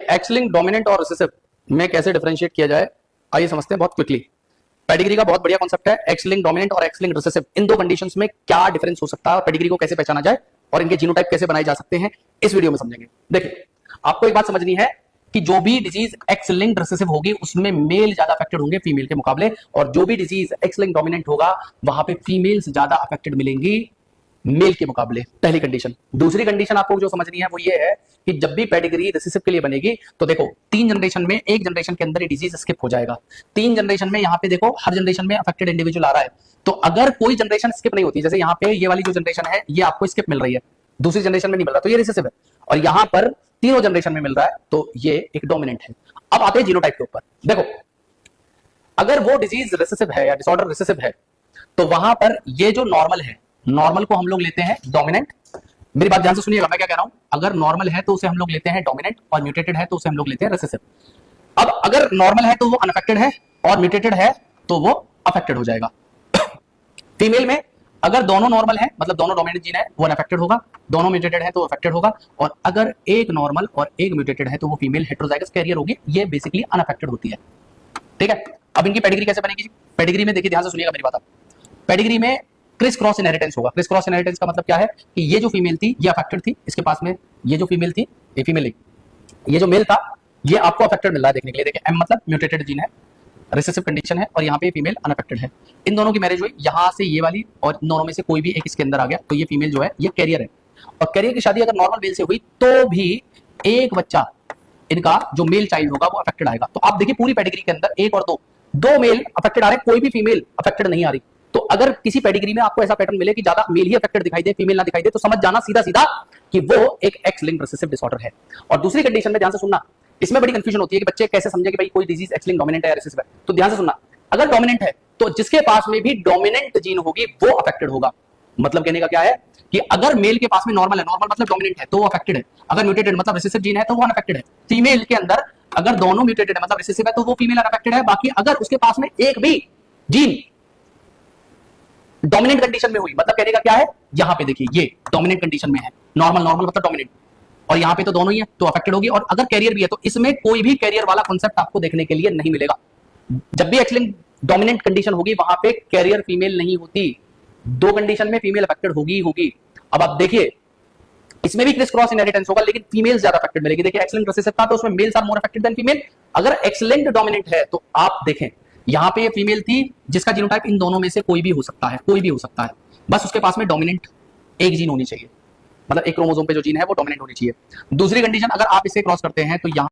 X linked dominant और recessive में कैसे डिफरेंशिएट किया जाए, आइए समझते हैं बहुत क्विकली। पेडिग्री का बहुत बढ़िया कॉन्सेप्ट है। एक्स लिंक्ड डोमिनेंट और एक्स लिंक्ड रिसेसिव, इन दो कंडीशंस में क्या डिफरेंस हो सकता है और पेडिग्री को कैसे पहचाना जाए और इनके जीनोटाइप कैसे बनाए जा सकते हैं, इस वीडियो में समझेंगे। देखिए, आपको एक बात समझनी है कि जो भी डिजीज एक्स लिंक्ड रिसेसिव होगी उसमें मेल ज्यादा अफेक्टेड होंगे फीमेल के मुकाबले, और जो भी डिजीज एक्स लिंक्ड डोमिनेंट होगा वहां पे फीमेल्स ज्यादा अफेक्टेड मिलेंगी मेल के मुकाबले। पहली कंडीशन। दूसरी कंडीशन आपको जो समझनी है वो ये है कि जब भी पेडिग्री रिसेसिव के लिए बनेगी तो देखो, 3 जनरेशन में, एक जनरेशन के अंदर ये डिजीज स्किप हो जाएगा। 3 जनरेशन में यहाँ पे देखो हर जनरेशन में अफेक्टेड इंडिविजुअल आ रहा है, तो अगर कोई जनरेशन स्किप नहीं होती, जैसे यहाँ पे ये वाली जो जनरेशन है ये आपको स्किप मिल रही है, दूसरी जनरेशन में नहीं मिल रहा, तो ये रिसेसिव है, और यहाँ पर तीनों जनरेशन में मिल रहा है, तो ये एक डोमिनेंट है। अब आते हैं जीनोटाइप के ऊपर। देखो, अगर वो डिजीज रिसेसिव है या डिसऑर्डर रिसेसिव है तो वहां पर ये जो नॉर्मल है, नॉर्मल को हम लोग लेते हैं डोमिनेंट। मेरी बात ध्यान से सुनिएगा, मैं क्या कह रहा हूं। अगर नॉर्मल है तो उसे हम लोग लेते हैं डोमिनेंट, और म्यूटेटेड है तो उसे हम लोग लेते हैं रिसेसिव। अब अगर नॉर्मल है तो वो अनअफेक्टेड है, और म्यूटेटेड है तो वो अफेक्टेड हो जाएगा। फीमेल में अगर दोनों नॉर्मल है, मतलब दोनों डोमिनेंट जीन है, वो अनअफेक्टेड होगा, दोनों म्यूटेटेड है तो अफेक्टेड होगा, और अगर एक नॉर्मल और एक म्यूटेटेड है तो वो फीमेल हेटेरोजाइगस कैरियर होगी, ये बेसिकली अनअफेक्टेड होती है। ठीक है, अब इनकी पेडिग्री कैसे बनेगी? पेडिग्री में देखिए, ध्यान से सुनिएगा मेरी बात। पेडिग्री में क्रिस क्रॉस इनहेरिटेंस होगा। क्रिस क्रॉस इनहेरिटेंस का मतलब क्या है कि ये जो फीमेल थी ये अफेक्टेड थी, इसके पास में ये जो फीमेल थी, ये फीमेल, ये जो मेल था ये आपको अफेक्टेड मिल रहा है देखने के लिए। देखिए, एम मतलब म्यूटेटेड जीन है, रिसेसिव कंडीशन है, और यहाँ पे फीमेल अनअफेक्टेड है। इन दोनों की मैरिज हुई, यहाँ से ये वाली, और इन दोनों में से कोई भी एक इसके अंदर आ गया, तो ये फीमेल जो है ये कैरियर है। और कैरियर की शादी अगर नॉर्मल मेल से हुई तो भी एक बच्चा, इनका जो मेल चाइल्ड होगा वो अफेक्टेड आएगा। तो आप देखिए, पूरी पेडिग्री के अंदर एक और दो मेल अफेक्टेड आ रहे हैं, कोई भी फीमेल अफेक्टेड नहीं आ रही। तो अगर किसी पेडिग्री में आपको ऐसा पैटर्न मिले कि ज्यादा मेल ही अफेक्टेड दिखाई दे, फीमेल ना दिखाई दे, तो समझ जाना सीधा सीधा कि वो एक एक्स लिंक्ड रिसेसिव डिसऑर्डर है। और दूसरी कंडीशन में ध्यान से सुनना, इसमें बड़ी कंफ्यूजन होती है कि बच्चे कैसे समझे कि भाई कोई डिजीज एक्स लिंक्ड डोमिनेंट है या रिसेसिव है। तो ध्यान से सुनना, अगर डोमिनेंट है तो जिसके पास में भी डोमिनेंट जीन होगी वो अफेक्टेड होगा। मतलब कहने का क्या है कि अगर मेल के पास में नॉर्मल है, नॉर्मल मतलब डोमिनेंट है, तो वो अफेक्टेड है। अगर म्यूटेटेड मतलब रिसेसिव जीन है तो वो अनअफेक्टेड है। फीमेल के अंदर अगर दोनों म्यूटेटेड है मतलब रिसेसिव है तो वो फीमेल अनअफेक्टेड है। बाकी अगर उसके पास में एक भी जीन डोमिनेंट कंडीशन में हुई, मतलब कहने का क्या है, यहां पे देखिए ये डोमिनेंट कंडीशन में है, नॉर्मल नॉर्मल मतलब डोमिनेंट, और यहां पे तो दोनों ही है तो अफेक्टेड होगी। और अगर कैरियर भी है तो इसमें कोई भी कैरियर वाला कॉन्सेप्ट आपको देखने के लिए नहीं मिलेगा। जब भी एक्स लिंक्ड डोमिनेंट कंडीशन होगी वहां पे कैरियर फीमेल नहीं होती, दो कंडीशन में फीमेल अफेक्टेड होगी होगी। अब आप देखिए, इसमें भी क्रिस क्रॉस इनहेरिटेंस होगा, लेकिन फीमेल ज्यादा अफेक्टेड मिलेगी। देखिए, एक्स लिंक्ड रिसेसिव था तो उसमें males are more affected than female. अगर एक्स लिंक्ड डोमिनेंट है तो आप देखें, यहां पे फीमेल थी जिसका जीनोटाइप इन दोनों में से कोई भी हो सकता है, कोई भी हो सकता है, बस उसके पास में डोमिनेंट एक जीन होनी चाहिए, मतलब एक क्रोमोसोम पे जो जीन है वो डोमिनेंट होनी चाहिए। दूसरी कंडीशन, अगर आप इसे क्रॉस करते हैं तो यहां